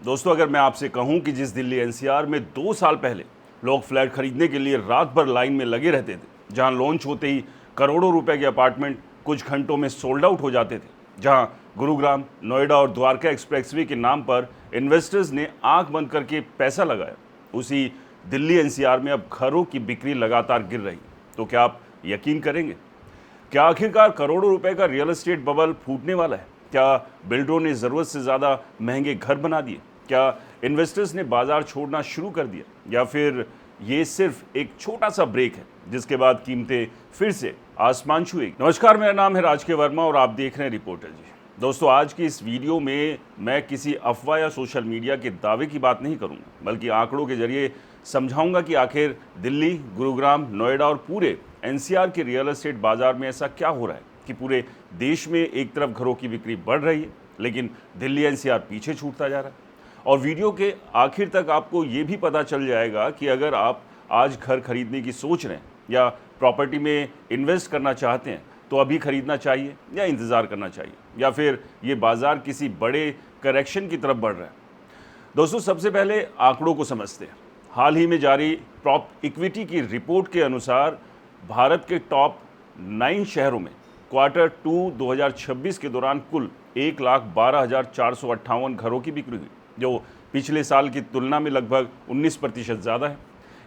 दोस्तों, अगर मैं आपसे कहूं कि जिस दिल्ली एनसीआर में 2 साल पहले लोग फ्लैट खरीदने के लिए रात भर लाइन में लगे रहते थे, जहां लॉन्च होते ही करोड़ों रुपए के अपार्टमेंट कुछ घंटों में सोल्ड आउट हो जाते थे, जहां गुरुग्राम, नोएडा और द्वारका एक्सप्रेसवे के नाम पर इन्वेस्टर्स ने आंख बंद करके पैसा लगाया, उसी दिल्ली एनसीआर में अब घरों की बिक्री लगातार गिर रही। तो क्या आप यकीन करेंगे, क्या आखिरकार करोड़ों रुपए का रियल एस्टेट बबल फूटने वाला है? क्या बिल्डरों ने ज़रूरत से ज़्यादा महंगे घर बना दिए? क्या इन्वेस्टर्स ने बाजार छोड़ना शुरू कर दिया, या फिर ये सिर्फ एक छोटा सा ब्रेक है जिसके बाद कीमतें फिर से आसमान छुएगी? नमस्कार, मेरा नाम है राजके वर्मा और आप देख रहे हैं रिपोर्टर जी। दोस्तों, आज की इस वीडियो में मैं किसी अफवाह या सोशल मीडिया के दावे की बात नहीं करूंगा, बल्कि आंकड़ों के जरिए समझाऊंगा कि आखिर दिल्ली, गुरुग्राम, नोएडा और पूरे एनसीआर के रियल एस्टेट बाजार में ऐसा क्या हो रहा है कि पूरे देश में एक तरफ घरों की बिक्री बढ़ रही है, लेकिन दिल्ली एनसीआर पीछे छूटता जा रहा है। और वीडियो के आखिर तक आपको ये भी पता चल जाएगा कि अगर आप आज घर खरीदने की सोच रहे हैं या प्रॉपर्टी में इन्वेस्ट करना चाहते हैं, तो अभी खरीदना चाहिए या इंतज़ार करना चाहिए, या फिर ये बाज़ार किसी बड़े करेक्शन की तरफ बढ़ रहा है। दोस्तों, सबसे पहले आंकड़ों को समझते हैं। हाल ही में जारी प्रॉप इक्विटी की रिपोर्ट के अनुसार भारत के टॉप 9 शहरों में क्वार्टर 2 2026 के दौरान कुल 1,12,458 घरों की बिक्री हुई, जो पिछले साल की तुलना में लगभग 19% ज़्यादा है।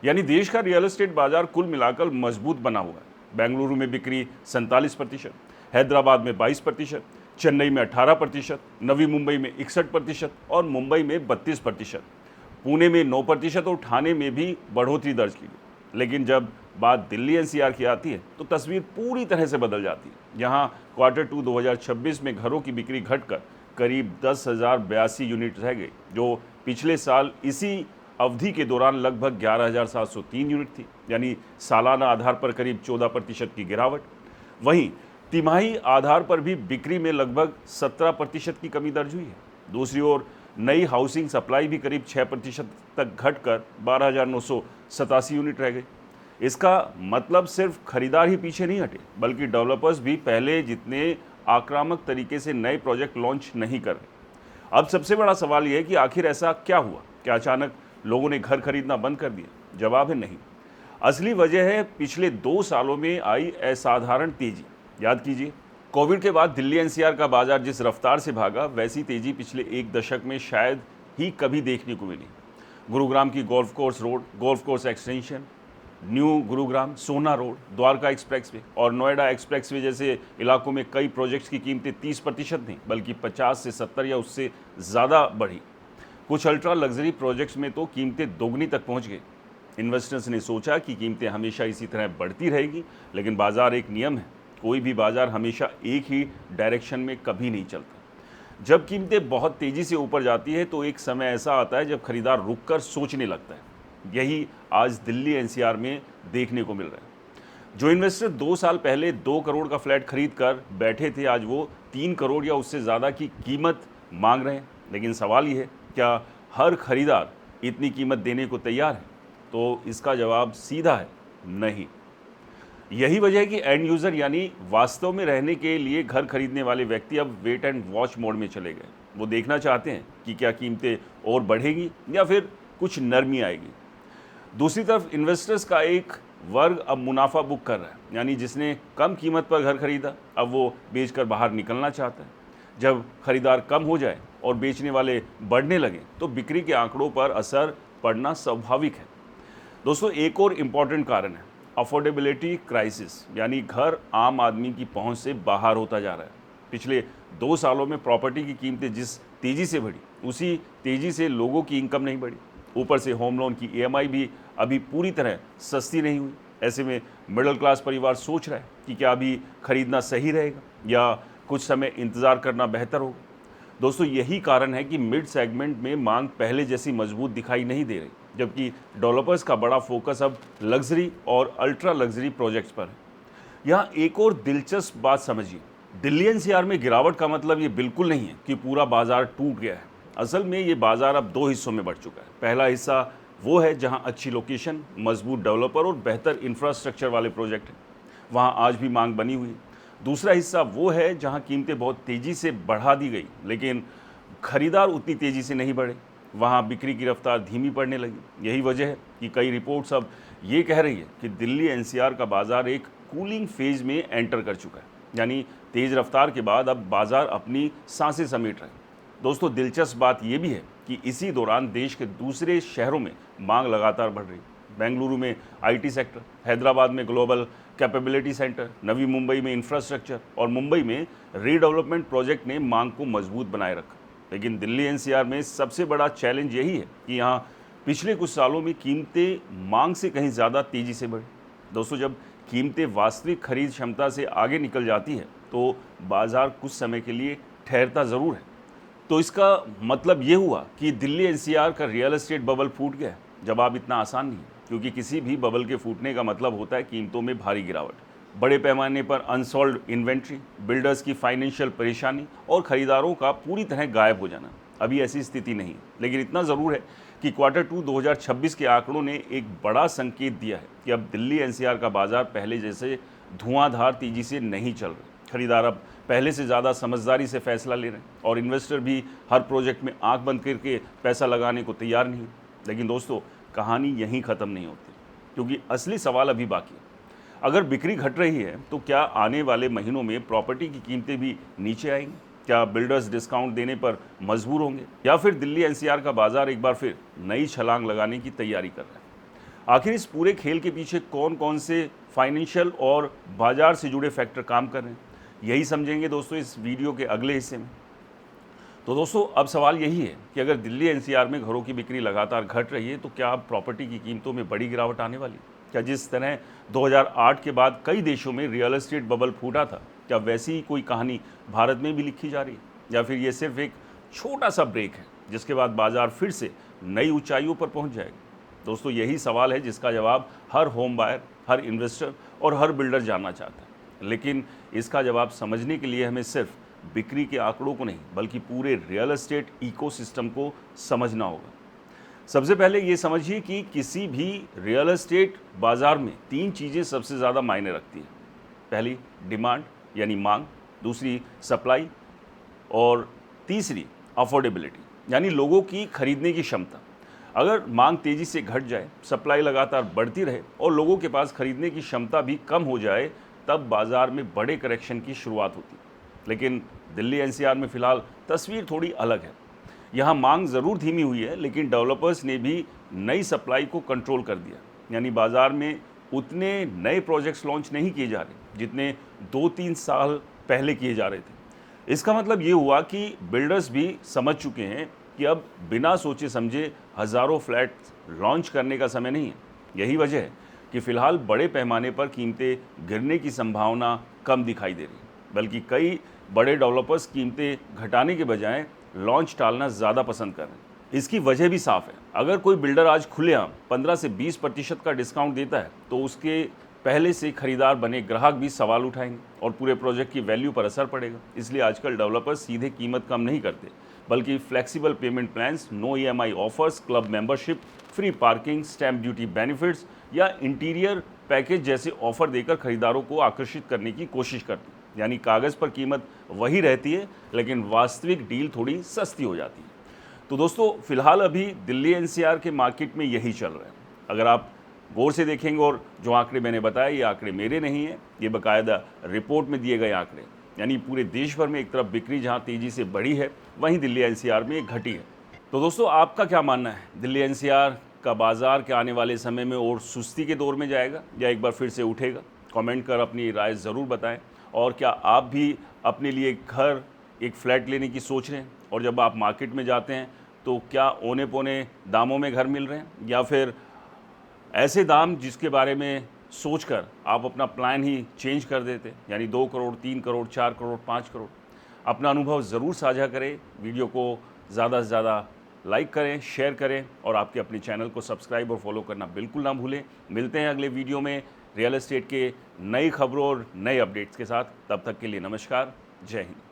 यानी देश का रियल एस्टेट बाजार कुल मिलाकर मजबूत बना हुआ है। बेंगलुरु में बिक्री 47%, हैदराबाद में 22%, चेन्नई में 18%, नवी मुंबई में 61% और मुंबई में 32%, पुणे में 9% और ठाणे में भी बढ़ोतरी दर्ज की गई। लेकिन जब बात दिल्ली एनसीआर की आती है तो तस्वीर पूरी तरह से बदल जाती है। यहाँ क्वार्टर 2 2026 में घरों की बिक्री घटकर करीब 10,082 यूनिट रह गई, जो पिछले साल इसी अवधि के दौरान लगभग 11,703 यूनिट थी, यानी सालाना आधार पर करीब 14% की गिरावट। वहीं तिमाही आधार पर भी बिक्री में लगभग 17% की कमी दर्ज हुई है। दूसरी ओर नई हाउसिंग सप्लाई भी करीब 6% तक घटकर 12,987 यूनिट रह गई। इसका मतलब सिर्फ खरीदार ही पीछे नहीं हटे, बल्कि डेवलपर्स भी पहले जितने आक्रामक तरीके से नए प्रोजेक्ट लॉन्च नहीं कर रहे। अब सबसे बड़ा सवाल यह है कि आखिर ऐसा क्या हुआ? क्या अचानक लोगों ने घर खरीदना बंद कर दिया? जवाब है नहीं। असली वजह है पिछले 2 सालों में आई असाधारण तेजी। याद कीजिए, कोविड के बाद दिल्ली एनसीआर का बाजार जिस रफ्तार से भागा, वैसी तेजी पिछले 1 दशक में शायद ही कभी देखने को मिली। गुरुग्राम की golf course road, golf course extension, new Gurugram, सोना रोड, द्वारका एक्सप्रेसवे और नोएडा एक्सप्रेसवे जैसे इलाकों में कई प्रोजेक्ट्स की कीमतें 30% नहीं, बल्कि 50 से 70 या उससे ज़्यादा बढ़ी। कुछ अल्ट्रा लग्जरी प्रोजेक्ट्स में तो कीमतें दोगुनी तक पहुंच गई। इन्वेस्टर्स ने सोचा कि कीमतें हमेशा इसी तरह बढ़ती रहेगी, लेकिन बाजार एक नियम है, कोई भी बाजार हमेशा एक ही डायरेक्शन में कभी नहीं चलता। जब कीमतें बहुत तेज़ी से ऊपर जाती है तो एक समय ऐसा आता है जब खरीदार रुककर सोचने लगता है। यही आज दिल्ली एनसीआर में देखने को मिल रहा है। जो इन्वेस्टर 2 साल पहले 2 करोड़ का फ्लैट खरीद कर बैठे थे, आज वो 3 करोड़ या उससे ज़्यादा की कीमत मांग रहे हैं। लेकिन सवाल ये है, क्या हर खरीदार इतनी कीमत देने को तैयार है? तो इसका जवाब सीधा है, नहीं। यही वजह है कि एंड यूज़र यानी वास्तव में रहने के लिए घर खरीदने वाले व्यक्ति अब वेट एंड वॉच मोड में चले गए। वो देखना चाहते हैं कि क्या कीमतें और बढ़ेगी या फिर कुछ नरमी आएगी। दूसरी तरफ इन्वेस्टर्स का एक वर्ग अब मुनाफा बुक कर रहा है, यानी जिसने कम कीमत पर घर खरीदा, अब वो बेचकर बाहर निकलना चाहता है। जब खरीदार कम हो जाए और बेचने वाले बढ़ने लगे तो बिक्री के आंकड़ों पर असर पड़ना स्वाभाविक है। दोस्तों, एक और इम्पॉर्टेंट कारण है अफोर्डेबिलिटी क्राइसिस, यानी घर आम आदमी की पहुंच से बाहर होता जा रहा है। पिछले 2 सालों में प्रॉपर्टी की कीमतें जिस तेज़ी से बढ़ी, उसी तेज़ी से लोगों की इनकम नहीं बढ़ी। ऊपर से होम लोन की ईएमआई भी अभी पूरी तरह सस्ती नहीं हुई। ऐसे में मिडिल क्लास परिवार सोच रहा है कि क्या अभी खरीदना सही रहेगा या कुछ समय इंतज़ार करना बेहतर होगा। दोस्तों, यही कारण है कि मिड सेगमेंट में मांग पहले जैसी मजबूत दिखाई नहीं दे रही, जबकि डेवलपर्स का बड़ा फोकस अब लग्जरी और अल्ट्रा लग्जरी प्रोजेक्ट्स पर है। यहाँ एक और दिलचस्प बात समझिए, दिल्ली एनसीआर में गिरावट का मतलब ये बिल्कुल नहीं है कि पूरा बाजार टूट गया है। असल में ये बाजार अब 2 हिस्सों में बढ़ चुका है। पहला हिस्सा वो है जहाँ अच्छी लोकेशन, मजबूत डेवलपर और बेहतर इंफ्रास्ट्रक्चर वाले प्रोजेक्ट हैं, वहाँ आज भी मांग बनी हुई है। दूसरा हिस्सा वो है जहाँ कीमतें बहुत तेज़ी से बढ़ा दी गई, लेकिन खरीदार उतनी तेज़ी से नहीं बढ़े। वहाँ बिक्री की रफ्तार धीमी पड़ने लगी। यही वजह है कि कई रिपोर्ट्स अब ये कह रही है कि दिल्ली एनसीआर का बाज़ार एक कूलिंग फेज में एंटर कर चुका है, यानी तेज़ रफ्तार के बाद अब बाज़ार अपनी सांसें समेट रहे हैं। दोस्तों, दिलचस्प बात यह भी है कि इसी दौरान देश के दूसरे शहरों में मांग लगातार बढ़ रही है। बेंगलुरु में आईटी सेक्टर, हैदराबाद में global capability centre, Navi Mumbai में इंफ्रास्ट्रक्चर और मुंबई में रीडेवलपमेंट प्रोजेक्ट ने मांग को मजबूत बनाए रखा। लेकिन दिल्ली एनसीआर में सबसे बड़ा चैलेंज यही है कि यहाँ पिछले कुछ सालों में कीमतें मांग से कहीं ज़्यादा तेज़ी से बढ़ी। दोस्तों, जब कीमतें वास्तविक खरीद क्षमता से आगे निकल जाती है तो बाज़ार कुछ समय के लिए ठहरता ज़रूर है। तो इसका मतलब ये हुआ कि दिल्ली एनसीआर का रियल एस्टेट बबल फूट गया है। जवाब इतना आसान नहीं है, क्योंकि किसी भी बबल के फूटने का मतलब होता है कीमतों में भारी गिरावट, बड़े पैमाने पर अनसॉल्ड इन्वेंट्री, बिल्डर्स की फाइनेंशियल परेशानी और खरीदारों का पूरी तरह गायब हो जाना। अभी ऐसी स्थिति नहीं है, लेकिन इतना ज़रूर है कि Q2 2026 के आंकड़ों ने एक बड़ा संकेत दिया है कि अब दिल्ली एनसीआर का बाज़ार पहले जैसे धुआंधार तेज़ी से नहीं चल रहा। खरीदार अब पहले से ज़्यादा समझदारी से फैसला ले रहे हैं और इन्वेस्टर भी हर प्रोजेक्ट में आंख बंद करके पैसा लगाने को तैयार नहीं है। लेकिन दोस्तों, कहानी यहीं ख़त्म नहीं होती, क्योंकि असली सवाल अभी बाकी है। अगर बिक्री घट रही है तो क्या आने वाले महीनों में प्रॉपर्टी की कीमतें भी नीचे आएंगी? क्या बिल्डर्स डिस्काउंट देने पर मजबूर होंगे, या फिर दिल्ली एनसीआर का बाज़ार एक बार फिर नई छलांग लगाने की तैयारी कर रहा है? आखिर इस पूरे खेल के पीछे कौन कौन से फाइनेंशियल और बाजार से जुड़े फैक्टर काम कर रहे हैं, यही समझेंगे दोस्तों इस वीडियो के अगले हिस्से में। तो दोस्तों, अब सवाल यही है कि अगर दिल्ली एनसीआर में घरों की बिक्री लगातार घट रही है तो क्या अब प्रॉपर्टी की कीमतों में बड़ी गिरावट आने वाली है? क्या जिस तरह 2008 के बाद कई देशों में रियल एस्टेट बबल फूटा था, क्या वैसी ही कोई कहानी भारत में भी लिखी जा रही है, या फिर ये सिर्फ एक छोटा सा ब्रेक है जिसके बाद बाजार फिर से नई ऊंचाइयों पर पहुंच जाएगा? दोस्तों, यही सवाल है जिसका जवाब हर होम बायर, हर इन्वेस्टर और हर बिल्डर जानना चाहता है। लेकिन इसका जवाब समझने के लिए हमें सिर्फ बिक्री के आंकड़ों को नहीं, बल्कि पूरे रियल एस्टेट इकोसिस्टम को समझना होगा। सबसे पहले ये समझिए कि किसी भी रियल एस्टेट बाज़ार में 3 चीज़ें सबसे ज़्यादा मायने रखती हैं। पहली डिमांड यानी मांग, दूसरी सप्लाई और तीसरी अफोर्डेबिलिटी यानी लोगों की खरीदने की क्षमता। अगर मांग तेज़ी से घट जाए, सप्लाई लगातार बढ़ती रहे और लोगों के पास खरीदने की क्षमता भी कम हो जाए, तब बाज़ार में बड़े करेक्शन की शुरुआत होती है। लेकिन दिल्ली एनसीआर में फ़िलहाल तस्वीर थोड़ी अलग है। यहाँ मांग ज़रूर धीमी हुई है, लेकिन डेवलपर्स ने भी नई सप्लाई को कंट्रोल कर दिया, यानी बाज़ार में उतने नए प्रोजेक्ट्स लॉन्च नहीं किए जा रहे जितने 2-3 साल पहले किए जा रहे थे। इसका मतलब ये हुआ कि बिल्डर्स भी समझ चुके हैं कि अब बिना सोचे समझे हज़ारों फ्लैट लॉन्च करने का समय नहीं है। यही वजह है कि फ़िलहाल बड़े पैमाने पर कीमतें गिरने की संभावना कम दिखाई दे रही है, बल्कि कई बड़े डेवलपर्स कीमतें घटाने के बजाय लॉन्च टालना ज़्यादा पसंद कर रहे हैं। इसकी वजह भी साफ है। अगर कोई बिल्डर आज खुलेआम 15 से 20% का डिस्काउंट देता है तो उसके पहले से खरीदार बने ग्राहक भी सवाल उठाएंगे और पूरे प्रोजेक्ट की वैल्यू पर असर पड़ेगा। इसलिए आजकल डेवलपर्स सीधे कीमत कम नहीं करते, बल्कि flexible payment plans, no EMI offers, club membership, free parking, stamp duty benefits या इंटीरियर पैकेज जैसे ऑफर देकर खरीदारों को आकर्षित करने की कोशिश करते हैं। यानी कागज़ पर कीमत वही रहती है, लेकिन वास्तविक डील थोड़ी सस्ती हो जाती है। तो दोस्तों, फिलहाल अभी दिल्ली एनसीआर के मार्केट में यही चल रहा है। अगर आप गौर से देखेंगे, और जो आंकड़े मैंने बताए ये आंकड़े मेरे नहीं हैं, ये बाकायदा रिपोर्ट में दिए गए आंकड़े, यानी पूरे देश भर में एक तरफ बिक्री जहां तेज़ी से बढ़ी है, वहीं दिल्ली एनसीआर में घटी है। तो दोस्तों, आपका क्या मानना है? दिल्ली एनसीआर का बाज़ार के आने वाले समय में और सुस्ती के दौर में जाएगा या एक बार फिर से उठेगा? कमेंट कर अपनी राय ज़रूर बताएं। और क्या आप भी अपने लिए घर, एक फ्लैट लेने की सोच रहे हैं, और जब आप मार्केट में जाते हैं तो क्या औने पौने दामों में घर मिल रहे हैं, या फिर ऐसे दाम जिसके बारे में सोचकर आप अपना प्लान ही चेंज कर देते, यानी 2 करोड़, 3 करोड़, 4 करोड़, 5 करोड़? अपना अनुभव ज़रूर साझा करें, वीडियो को ज़्यादा से ज़्यादा लाइक करें, शेयर करें और आपके अपने चैनल को सब्सक्राइब और फॉलो करना बिल्कुल ना भूलें। मिलते हैं अगले वीडियो में रियल एस्टेट के नई खबरों और नए अपडेट्स के साथ। तब तक के लिए नमस्कार, जय हिंद।